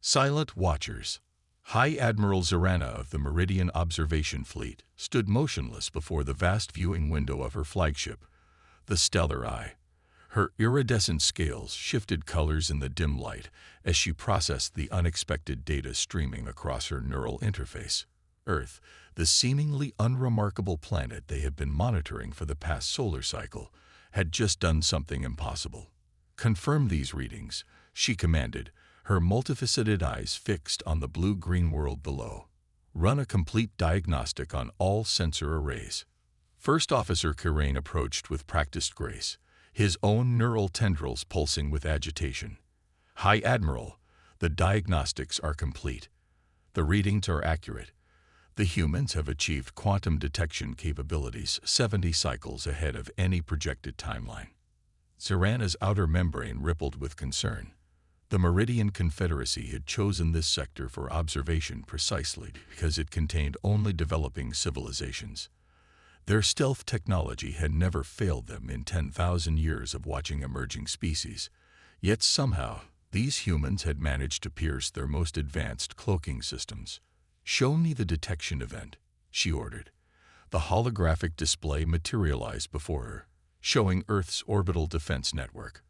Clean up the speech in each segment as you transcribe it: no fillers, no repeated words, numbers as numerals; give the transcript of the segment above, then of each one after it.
Silent watchers. High Admiral Zorana of the Meridian Observation Fleet stood motionless before the vast viewing window of her flagship, the Stellar Eye. Her iridescent scales shifted colors in the dim light as she processed the unexpected data streaming across her neural interface. Earth, the seemingly unremarkable planet they had been monitoring for the past solar cycle, had just done something impossible. "Confirm these readings," she commanded, her multifaceted eyes fixed on the blue-green world below. "Run a complete diagnostic on all sensor arrays." First Officer Kirain approached with practiced grace, his own neural tendrils pulsing with agitation. "High Admiral, the diagnostics are complete. The readings are accurate. The humans have achieved quantum detection capabilities 70 cycles ahead of any projected timeline." Zorana's outer membrane rippled with concern. The Meridian Confederacy had chosen this sector for observation precisely because it contained only developing civilizations. Their stealth technology had never failed them in 10,000 years of watching emerging species. Yet somehow, these humans had managed to pierce their most advanced cloaking systems. "Show me the detection event," she ordered. The holographic display materialized before her, showing Earth's orbital defense network.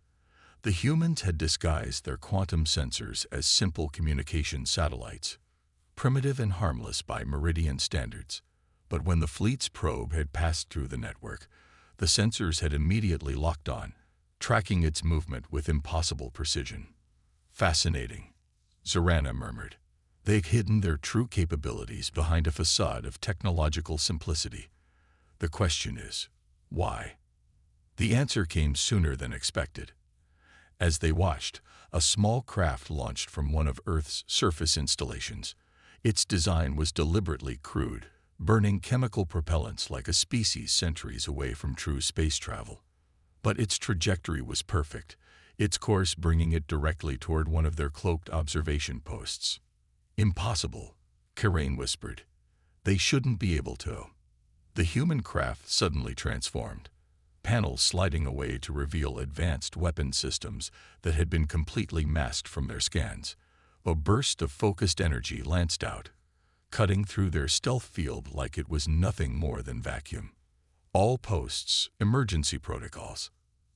The humans had disguised their quantum sensors as simple communication satellites, primitive and harmless by Meridian standards. But when the fleet's probe had passed through the network, the sensors had immediately locked on, tracking its movement with impossible precision. "Fascinating," Zorana murmured. "They'd hidden their true capabilities behind a facade of technological simplicity. The question is, why?" The answer came sooner than expected. As they watched, a small craft launched from one of Earth's surface installations. Its design was deliberately crude, burning chemical propellants like a species centuries away from true space travel. But its trajectory was perfect, its course bringing it directly toward one of their cloaked observation posts. "Impossible," Kirain whispered. "They shouldn't be able to." The human craft suddenly transformed, panels sliding away to reveal advanced weapon systems that had been completely masked from their scans. A burst of focused energy lanced out, cutting through their stealth field like it was nothing more than vacuum. "All posts, emergency protocols."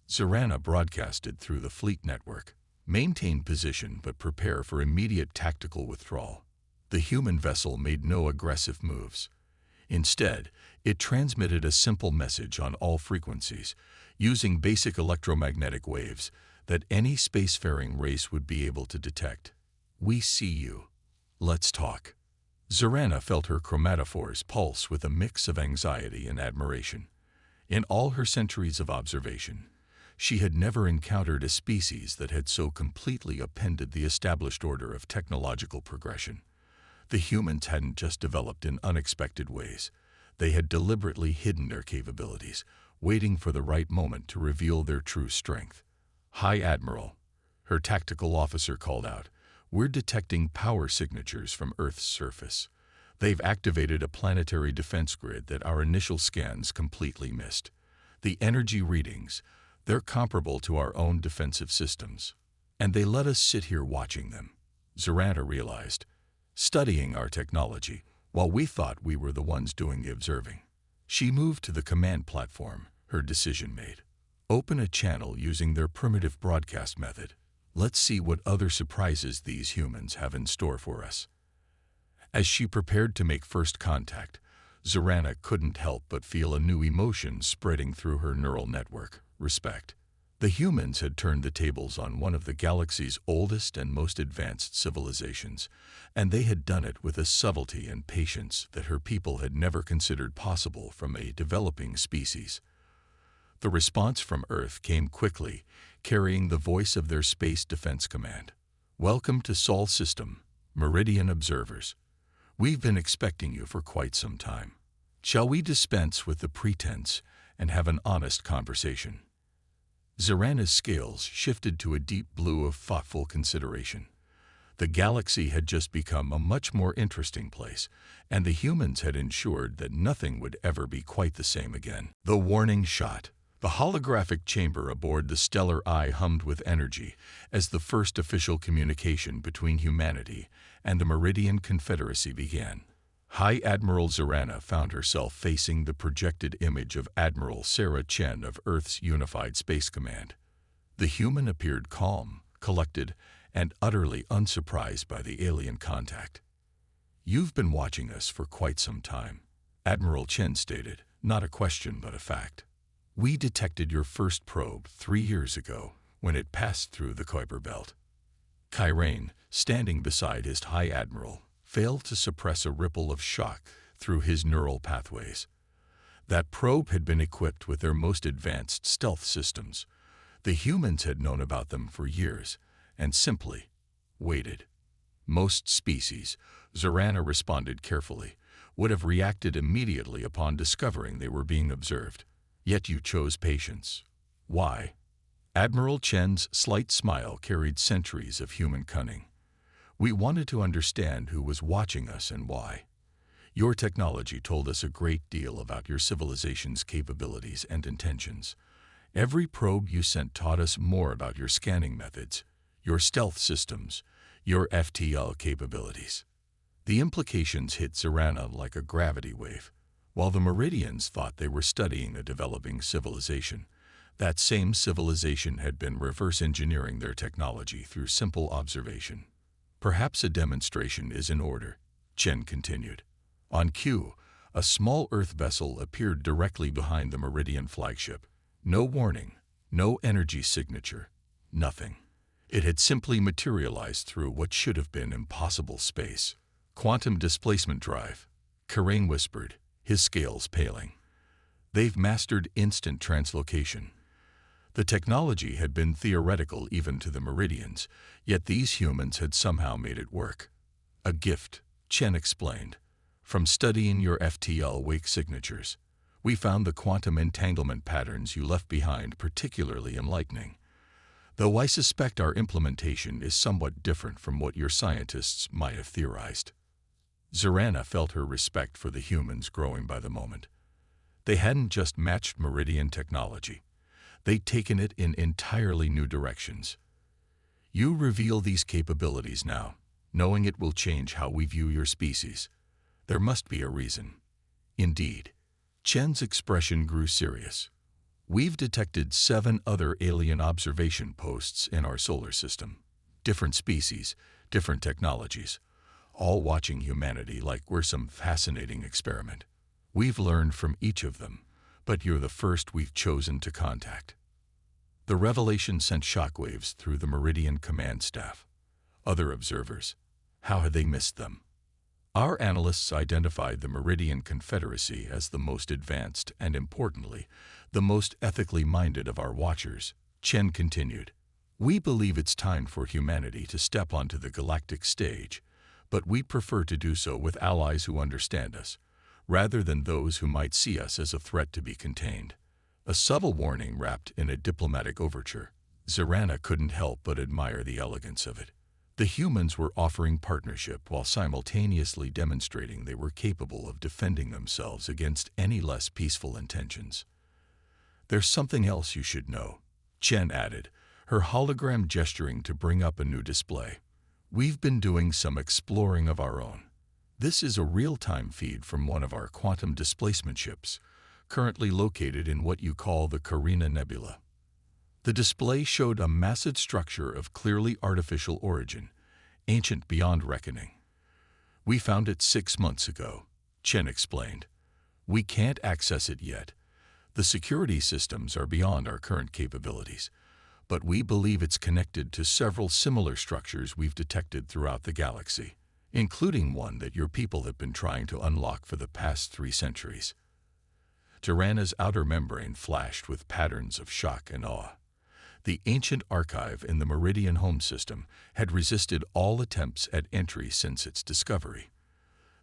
Zorana broadcasted through the fleet network. "Maintain position but prepare for immediate tactical withdrawal." The human vessel made no aggressive moves. Instead, it transmitted a simple message on all frequencies, using basic electromagnetic waves that any spacefaring race would be able to detect. "We see you. Let's talk." Zorana felt her chromatophores pulse with a mix of anxiety and admiration. In all her centuries of observation, she had never encountered a species that had so completely upended the established order of technological progression. The humans hadn't just developed in unexpected ways. They had deliberately hidden their capabilities, waiting for the right moment to reveal their true strength. "High Admiral," her tactical officer called out, "we're detecting power signatures from Earth's surface. They've activated a planetary defense grid that our initial scans completely missed. The energy readings, they're comparable to our own defensive systems. And they let us sit here watching them," Zorana realized, "studying our technology, while we thought we were the ones doing the observing." She moved to the command platform, her decision made. "Open a channel using their primitive broadcast method. Let's see what other surprises these humans have in store for us." As she prepared to make first contact, Zorana couldn't help but feel a new emotion spreading through her neural network: respect. The humans had turned the tables on one of the galaxy's oldest and most advanced civilizations, and they had done it with a subtlety and patience that her people had never considered possible from a developing species. The response from Earth came quickly, carrying the voice of their Space Defense Command. "Welcome to Sol System, Meridian observers. We've been expecting you for quite some time. Shall we dispense with the pretense and have an honest conversation?" Zorana's scales shifted to a deep blue of thoughtful consideration. The galaxy had just become a much more interesting place, and the humans had ensured that nothing would ever be quite the same again. The warning shot. The holographic chamber aboard the Stellar Eye hummed with energy as the first official communication between humanity and the Meridian Confederacy began. High Admiral Zorana found herself facing the projected image of Admiral Sarah Chen of Earth's Unified Space Command. The human appeared calm, collected, and utterly unsurprised by the alien contact. "You've been watching us for quite some time," Admiral Chen stated, not a question but a fact. "We detected your first probe 3 years ago when it passed through the Kuiper Belt." Kyrane, standing beside his High Admiral, failed to suppress a ripple of shock through his neural pathways. That probe had been equipped with their most advanced stealth systems. The humans had known about them for years and simply waited. Most species, Zorana responded carefully, would have reacted immediately upon discovering they were being observed. Yet you chose patience. Why? Admiral Chen's slight smile carried centuries of human cunning. "We wanted to understand who was watching us and why. Your technology told us a great deal about your civilization's capabilities and intentions. Every probe you sent taught us more about your scanning methods, your stealth systems, your FTL capabilities." The implications hit Zorana like a gravity wave. While the Meridians thought they were studying a developing civilization, that same civilization had been reverse engineering their technology through simple observation. "Perhaps a demonstration is in order," Chen continued. On cue, a small Earth vessel appeared directly behind the Meridian flagship. No warning, no energy signature, nothing. It had simply materialized through what should have been impossible space. "Quantum displacement drive," Kyrane whispered, his scales paling. "They've mastered instant translocation." The technology had been theoretical even to the Meridians, yet these humans had somehow made it work. "A gift," Chen explained. "From studying your FTL wake signatures, we found the quantum entanglement patterns you left behind particularly enlightening. Though I suspect our implementation is somewhat different from what your scientists might have theorized." Zorana felt her respect for the humans growing by the moment. They hadn't just matched Meridian technology. They'd taken it in entirely new directions. "You reveal these capabilities now, knowing it will change how we view your species. There must be a reason." "Indeed." Chen's expression grew serious. "We've detected 7 other alien observation posts in our solar system. Different species, different technologies, all watching humanity like we're some fascinating experiment. We've learned from each of them, but you're the first we've chosen to contact." The revelation sent shockwaves through the Meridian command staff. Other observers, how had they missed them? "Our analysts identified the Meridian Confederacy as the most advanced and, importantly, the most ethically minded of our watchers," Chen continued. "We believe it's time for humanity to step onto the galactic stage, but we'd prefer to do so with allies who understand us, rather than those who might see us as a threat to be contained." A subtle warning wrapped in a diplomatic overture. Zorana couldn't help but admire the elegance of it. The humans were offering partnership while simultaneously demonstrating they were capable of defending themselves against any less peaceful intentions. "There's something else you should know," Chen added, her hologram gesturing to bring up a new display. "We've been doing some exploring of our own. This is a real-time feed from one of our quantum displacement ships, currently located in what you call the Carina Nebula." The display showed a massive structure of clearly artificial origin, ancient beyond reckoning. "We found it 6 months ago," Chen explained. "We can't access it yet. The security systems are beyond our current capabilities, but we believe it's connected to several similar structures we've detected throughout the galaxy, including one that your people have been trying to unlock for the past 3 centuries. Tirana's outer membrane flashed with patterns of shock and awe. The ancient archive in the Meridian home system had resisted all attempts at entry since its discovery.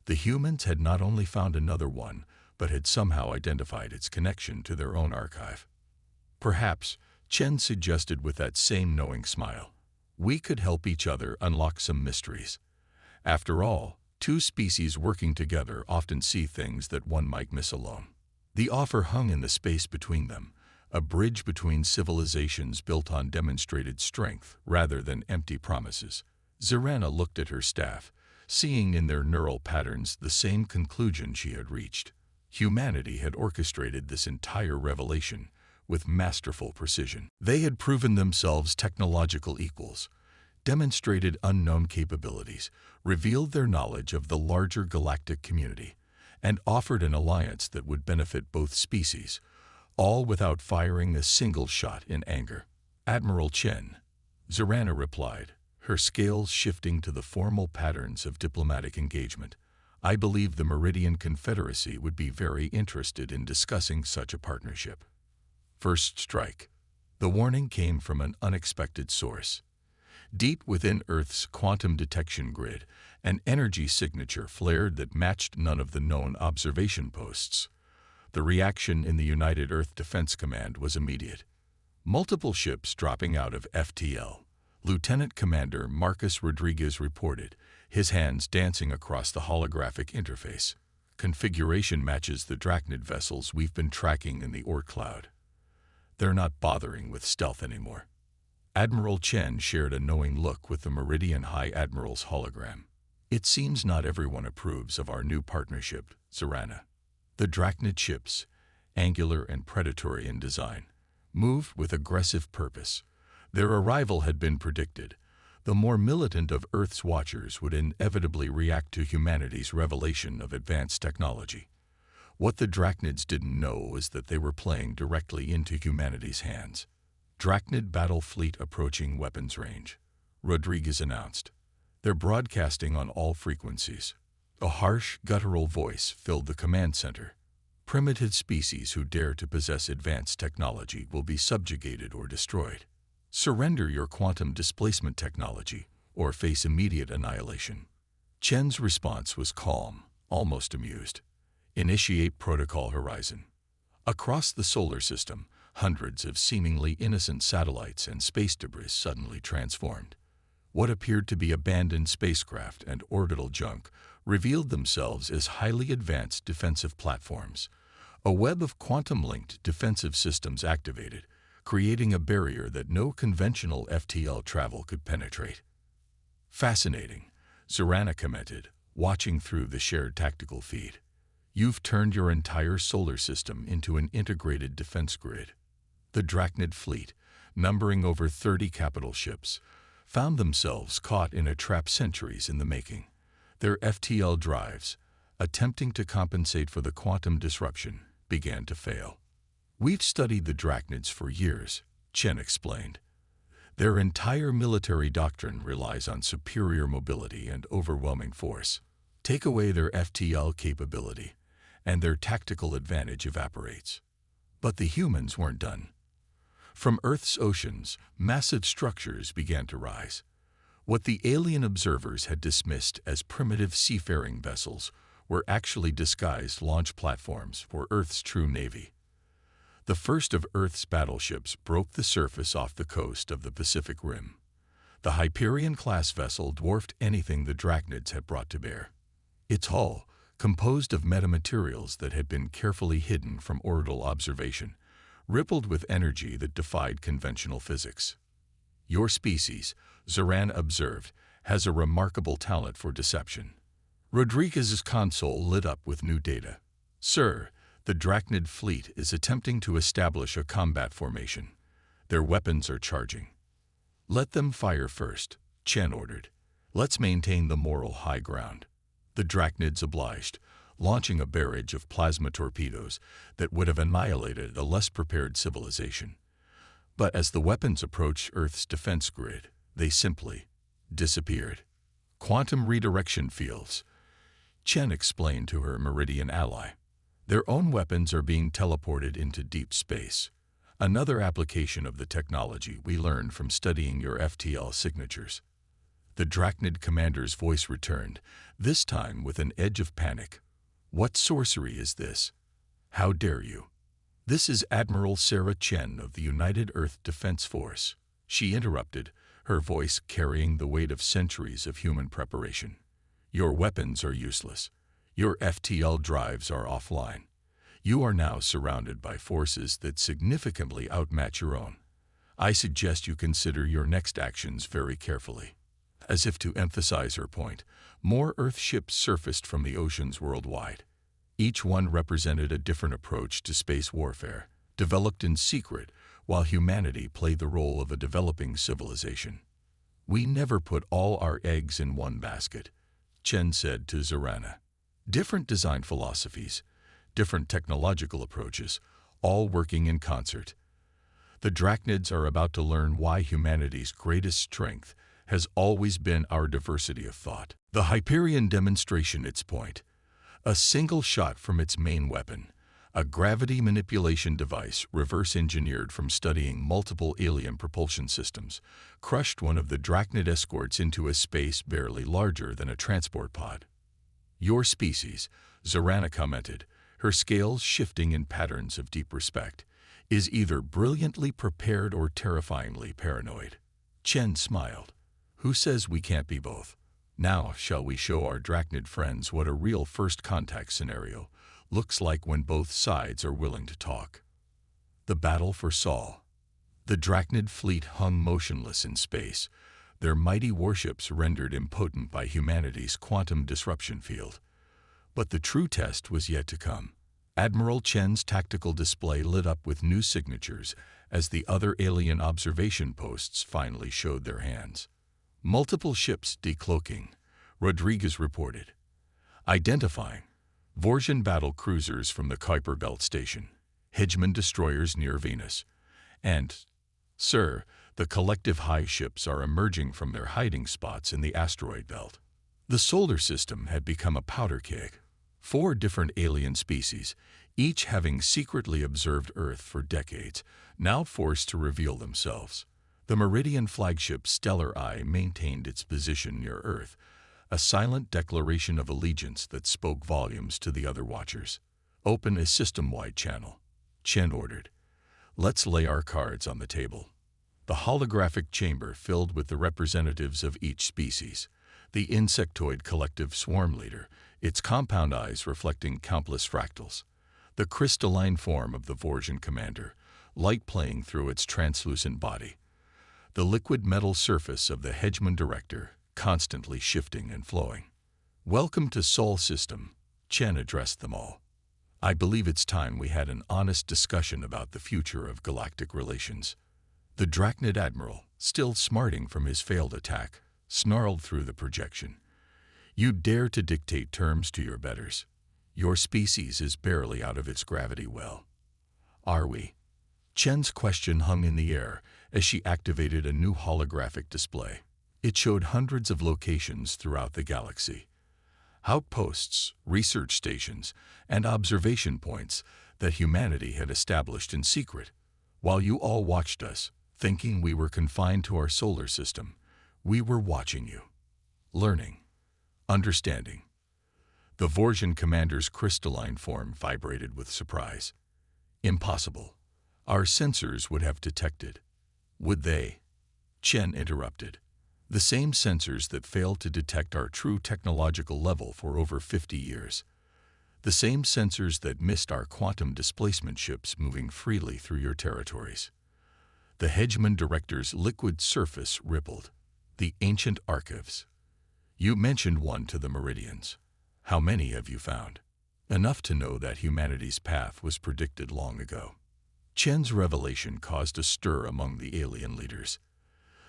The humans had not only found another one, but had somehow identified its connection to their own archive. "Perhaps," Chen suggested with that same knowing smile, "we could help each other unlock some mysteries. After all, 2 species working together often see things that one might miss alone." The offer hung in the space between them, a bridge between civilizations built on demonstrated strength rather than empty promises. Zorana looked at her staff, seeing in their neural patterns the same conclusion she had reached. Humanity had orchestrated this entire revelation with masterful precision. They had proven themselves technological equals, demonstrated unknown capabilities, revealed their knowledge of the larger galactic community, and offered an alliance that would benefit both species, all without firing a single shot in anger. Admiral Chen, Zorana replied, her scales shifting to the formal patterns of diplomatic engagement. I believe the Meridian Confederacy would be very interested in discussing such a partnership. First strike. The warning came from an unexpected source. Deep within Earth's quantum detection grid, an energy signature flared that matched none of the known observation posts. The reaction in the United Earth Defense Command was immediate. Multiple ships dropping out of FTL. Lieutenant Commander Marcus Rodriguez reported, his hands dancing across the holographic interface. Configuration matches the Drachnid vessels we've been tracking in the Oort cloud. They're not bothering with stealth anymore. Admiral Chen shared a knowing look with the Meridian High Admiral's hologram. It seems not everyone approves of our new partnership, Zorana. The Drachnid ships, angular and predatory in design, moved with aggressive purpose. Their arrival had been predicted. The more militant of Earth's watchers would inevitably react to humanity's revelation of advanced technology. What the Drachnids didn't know was that they were playing directly into humanity's hands. Drachnid battle fleet approaching weapons range, Rodriguez announced. They're broadcasting on all frequencies. A harsh, guttural voice filled the command center. Primitive species who dare to possess advanced technology will be subjugated or destroyed. Surrender your quantum displacement technology or face immediate annihilation. Chen's response was calm, almost amused. Initiate Protocol Horizon. Across the solar system, hundreds of seemingly innocent satellites and space debris suddenly transformed. What appeared to be abandoned spacecraft and orbital junk revealed themselves as highly advanced defensive platforms. A web of quantum-linked defensive systems activated, creating a barrier that no conventional FTL travel could penetrate. Fascinating, Zorana commented, watching through the shared tactical feed. You've turned your entire solar system into an integrated defense grid. The Drachnid fleet, numbering over 30 capital ships, found themselves caught in a trap centuries in the making. Their FTL drives, attempting to compensate for the quantum disruption, began to fail. We've studied the Drachnids for years, Chen explained. Their entire military doctrine relies on superior mobility and overwhelming force. Take away their FTL capability, and their tactical advantage evaporates. But the humans weren't done. From Earth's oceans, massive structures began to rise. What the alien observers had dismissed as primitive seafaring vessels were actually disguised launch platforms for Earth's true navy. The first of Earth's battleships broke the surface off the coast of the Pacific Rim. The Hyperion-class vessel dwarfed anything the Drachnids had brought to bear. Its hull, composed of metamaterials that had been carefully hidden from orbital observation, rippled with energy that defied conventional physics. Your species, Zorana observed, has a remarkable talent for deception. Rodriguez's console lit up with new data. Sir, the Drachnid fleet is attempting to establish a combat formation. Their weapons are charging. Let them fire first, Chen ordered. Let's maintain the moral high ground. The Drachnids obliged, launching a barrage of plasma torpedoes that would have annihilated a less prepared civilization. But as the weapons approached Earth's defense grid, they simply disappeared. Quantum redirection fields, Chen explained to her Meridian ally. Their own weapons are being teleported into deep space. Another application of the technology we learned from studying your FTL signatures. The Drachnid commander's voice returned, this time with an edge of panic. What sorcery is this? How dare you? This is Admiral Sarah Chen of the United Earth Defense Force, she interrupted, her voice carrying the weight of centuries of human preparation. Your weapons are useless. Your FTL drives are offline. You are now surrounded by forces that significantly outmatch your own. I suggest you consider your next actions very carefully." As if to emphasize her point, more Earth ships surfaced from the oceans worldwide. Each one represented a different approach to space warfare, developed in secret while humanity played the role of a developing civilization. "We never put all our eggs in one basket," Chen said to Zorana. "Different design philosophies, different technological approaches, all working in concert. The Drachnids are about to learn why humanity's greatest strength has always been our diversity of thought." The Hyperion demonstration its point. A single shot from its main weapon, a gravity manipulation device reverse-engineered from studying multiple alien propulsion systems, crushed one of the Drachnid escorts into a space barely larger than a transport pod. "Your species," Zorana commented, her scales shifting in patterns of deep respect, "is either brilliantly prepared or terrifyingly paranoid." Chen smiled. "Who says we can't be both? Now shall we show our Drachnid friends what a real first contact scenario looks like when both sides are willing to talk." The battle for Sol. The Drachnid fleet hung motionless in space, their mighty warships rendered impotent by humanity's quantum disruption field. But the true test was yet to come. Admiral Chen's tactical display lit up with new signatures as the other alien observation posts finally showed their hands. "Multiple ships decloaking," Rodriguez reported. "Identifying Vorsian battle cruisers from the Kuiper Belt Station, Hedgeman destroyers near Venus, and, sir, the collective high ships are emerging from their hiding spots in the asteroid belt." The solar system had become a powder keg. 4 different alien species, each having secretly observed Earth for decades, now forced to reveal themselves. The Meridian flagship Stellar Eye maintained its position near Earth, a silent declaration of allegiance that spoke volumes to the other watchers. "Open a system-wide channel," Chen ordered. "Let's lay our cards on the table." The holographic chamber filled with the representatives of each species. The insectoid collective swarm leader, its compound eyes reflecting countless fractals. The crystalline form of the Vorsian commander, light playing through its translucent body. The liquid metal surface of the Hedgeman director, constantly shifting and flowing. "Welcome to Sol System," Chen addressed them all. "I believe it's time we had an honest discussion about the future of galactic relations." The Drachnid admiral, still smarting from his failed attack, snarled through the projection. "You dare to dictate terms to your betters? Your species is barely out of its gravity well." "Are we?" Chen's question hung in the air as she activated a new holographic display. It showed hundreds of locations throughout the galaxy. Outposts, research stations, and observation points that humanity had established in secret. While you all watched us, thinking we were confined to our solar system, we were watching you. Learning. Understanding. The Vorsian commander's crystalline form vibrated with surprise. "Impossible. Our sensors would have detected." "Would they?" Chen interrupted. "The same sensors that failed to detect our true technological level for over 50 years. The same sensors that missed our quantum displacement ships moving freely through your territories." The Hedgeman director's liquid surface rippled. "The ancient archives. You mentioned one to the Meridians. How many have you found?" "Enough to know that humanity's path was predicted long ago." Chen's revelation caused a stir among the alien leaders.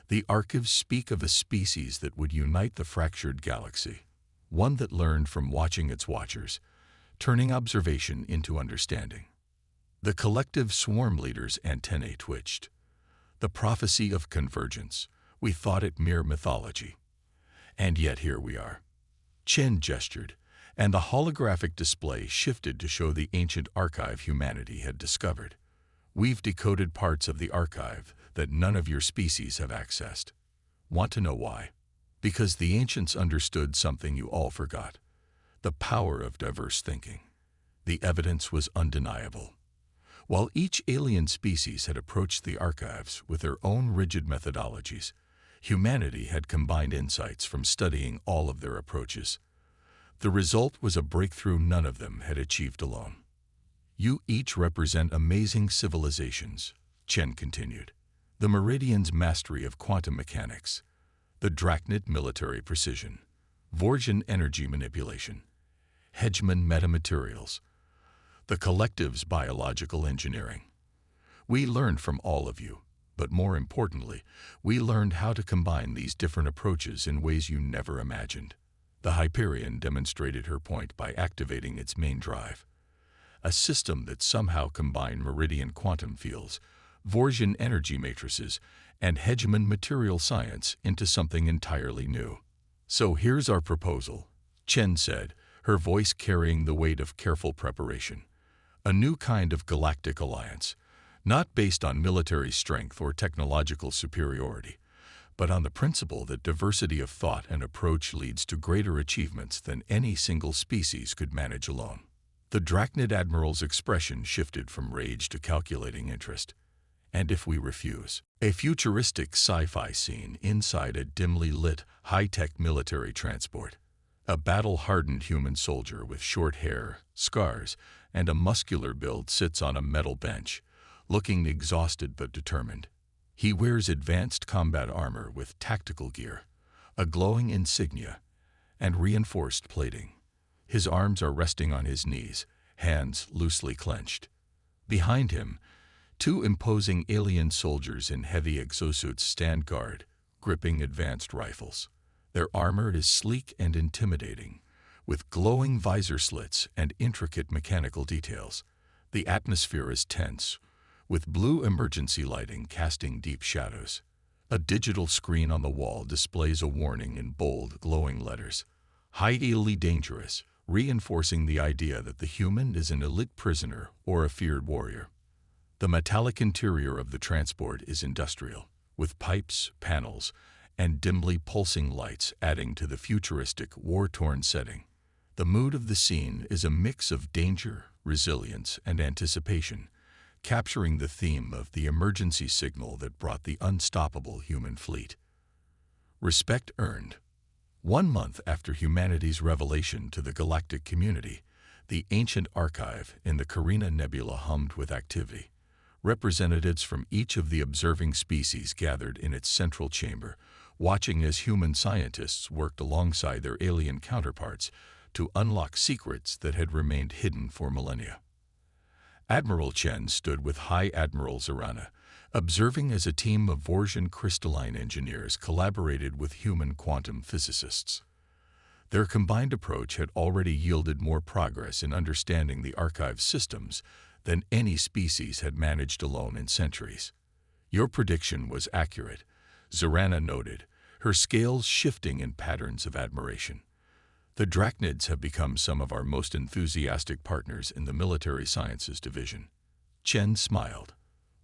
The archives speak of a species that would unite the fractured galaxy, one that learned from watching its watchers, turning observation into understanding. The collective swarm leader's antennae twitched. "The prophecy of convergence. We thought it mere mythology. And yet here we are." Chen gestured, and the holographic display shifted to show the ancient archive humanity had discovered. "We've decoded parts of the archive that none of your species have accessed. Want to know why? Because the ancients understood something you all forgot. The power of diverse thinking. The evidence was undeniable. While each alien species had approached the archives with their own rigid methodologies, humanity had combined insights from studying all of their approaches. The result was a breakthrough none of them had achieved alone. You each represent amazing civilizations, Chen continued. The Meridian's mastery of quantum mechanics, the Drachnid military precision, Vorsian energy manipulation, Hedgeman metamaterials, the collective's biological engineering. We learned from all of you, but more importantly, we learned how to combine these different approaches in ways you never imagined. The Hyperion demonstrated her point by activating its main drive, a system that somehow combined Meridian quantum fields, Vorsian energy matrices, and Hedgeman material science into something entirely new. So here's our proposal, Chen said, her voice carrying the weight of careful preparation. A new kind of galactic alliance, not based on military strength or technological superiority, but on the principle that diversity of thought and approach leads to greater achievements than any single species could manage alone. The Drachnid admiral's expression shifted from rage to calculating interest. And if we refuse? A futuristic sci-fi scene inside a dimly lit, high-tech military transport. A battle-hardened human soldier with short hair, scars, and a muscular build sits on a metal bench, looking exhausted but determined. He wears advanced combat armor with tactical gear, a glowing insignia, and reinforced plating. His arms are resting on his knees, hands loosely clenched. Behind him, two imposing alien soldiers in heavy exosuits stand guard, gripping advanced rifles. Their armor is sleek and intimidating, with glowing visor slits and intricate mechanical details. The atmosphere is tense, with blue emergency lighting casting deep shadows. A digital screen on the wall displays a warning in bold, glowing letters. Highly dangerous, reinforcing the idea that the human is an elite prisoner or a feared warrior. The metallic interior of the transport is industrial, with pipes, panels, and dimly pulsing lights adding to the futuristic, war-torn setting. The mood of the scene is a mix of danger, resilience, and anticipation, capturing the theme of the emergency signal that brought the unstoppable human fleet. Respect earned. 1 month after humanity's revelation to the galactic community, the ancient archive in the Carina Nebula hummed with activity. Representatives from each of the observing species gathered in its central chamber, watching as human scientists worked alongside their alien counterparts to unlock secrets that had remained hidden for millennia. Admiral Chen stood with High Admiral Zorana, observing as a team of Vorsian crystalline engineers collaborated with human quantum physicists. Their combined approach had already yielded more progress in understanding the archive's systems than any species had managed alone in centuries. Your prediction was accurate, Zorana noted, her scales shifting in patterns of admiration. The Drachnids have become some of our most enthusiastic partners in the military sciences division. Chen smiled.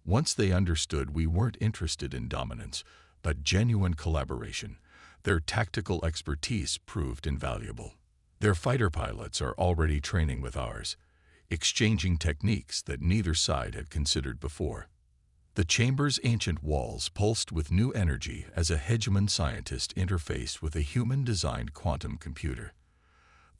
Once they understood we weren't interested in dominance, but genuine collaboration, their tactical expertise proved invaluable. Their fighter pilots are already training with ours, exchanging techniques that neither side had considered before. The chamber's ancient walls pulsed with new energy as a hegemon scientist interfaced with a human-designed quantum computer.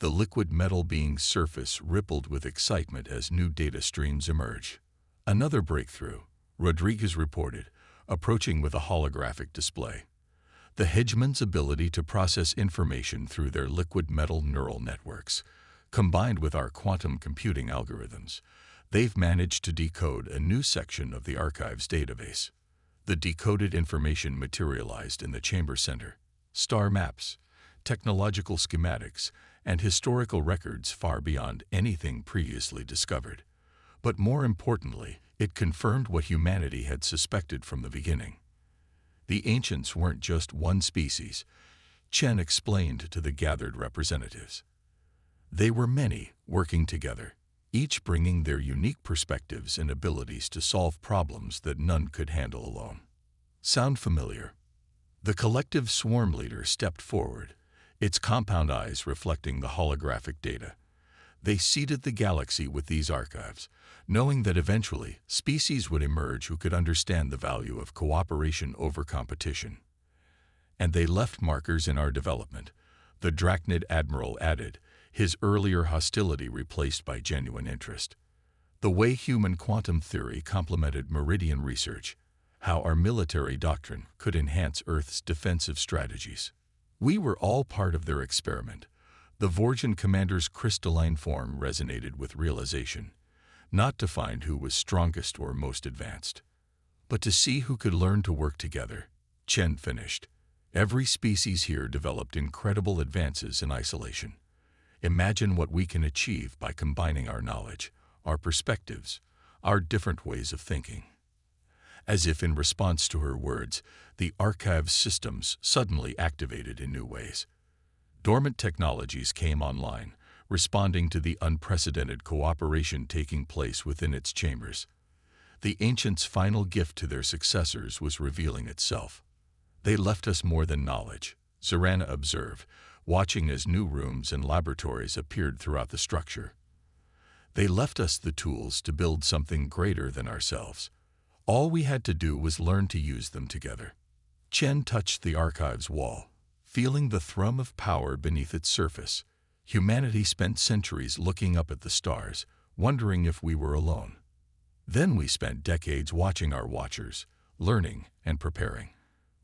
The liquid metal being's surface rippled with excitement as new data streams emerged. Another breakthrough, Rodriguez reported, approaching with a holographic display. The hegemon's ability to process information through their liquid metal neural networks, combined with our quantum computing algorithms, they've managed to decode a new section of the archive's database. The decoded information materialized in the chamber center. Star maps, technological schematics, and historical records far beyond anything previously discovered. But more importantly, it confirmed what humanity had suspected from the beginning. The ancients weren't just one species, Chen explained to the gathered representatives. They were many, working together, each bringing their unique perspectives and abilities to solve problems that none could handle alone. Sound familiar? The collective swarm leader stepped forward, its compound eyes reflecting the holographic data. They seeded the galaxy with these archives, knowing that eventually species would emerge who could understand the value of cooperation over competition. And they left markers in our development, the Drachnid Admiral added, his earlier hostility replaced by genuine interest. The way human quantum theory complemented Meridian research, how our military doctrine could enhance Earth's defensive strategies. We were all part of their experiment. The Vorjan commander's crystalline form resonated with realization, not to find who was strongest or most advanced, but to see who could learn to work together. Chen finished. Every species here developed incredible advances in isolation. Imagine what we can achieve by combining our knowledge, our perspectives, our different ways of thinking. As if in response to her words, the archive's systems suddenly activated in new ways. Dormant technologies came online, responding to the unprecedented cooperation taking place within its chambers. The ancients' final gift to their successors was revealing itself. They left us more than knowledge, Zorana observed, watching as new rooms and laboratories appeared throughout the structure. They left us the tools to build something greater than ourselves. All we had to do was learn to use them together. Chen touched the archive's wall, feeling the thrum of power beneath its surface. Humanity spent centuries looking up at the stars, wondering if we were alone. Then we spent decades watching our watchers, learning and preparing.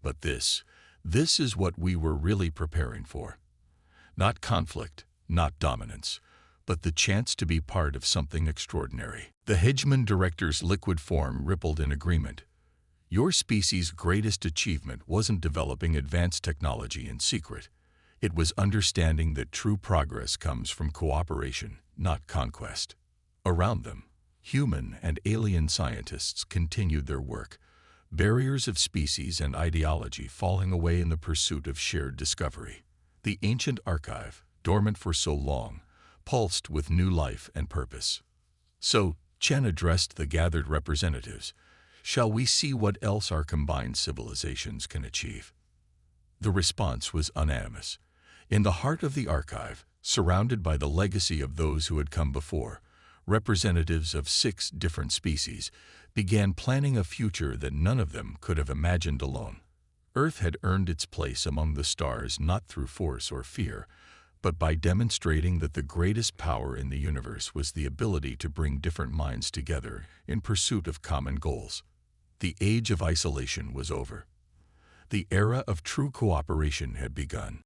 But this is what we were really preparing for. Not conflict, not dominance, but the chance to be part of something extraordinary. The Hedgeman director's liquid form rippled in agreement. Your species' greatest achievement wasn't developing advanced technology in secret. It was understanding that true progress comes from cooperation, not conquest. Around them, human and alien scientists continued their work, barriers of species and ideology falling away in the pursuit of shared discovery. The ancient archive, dormant for so long, pulsed with new life and purpose. So, Chen addressed the gathered representatives. Shall we see what else our combined civilizations can achieve? The response was unanimous. In the heart of the archive, surrounded by the legacy of those who had come before, representatives of 6 different species began planning a future that none of them could have imagined alone. Earth had earned its place among the stars not through force or fear, but by demonstrating that the greatest power in the universe was the ability to bring different minds together in pursuit of common goals. The age of isolation was over. The era of true cooperation had begun.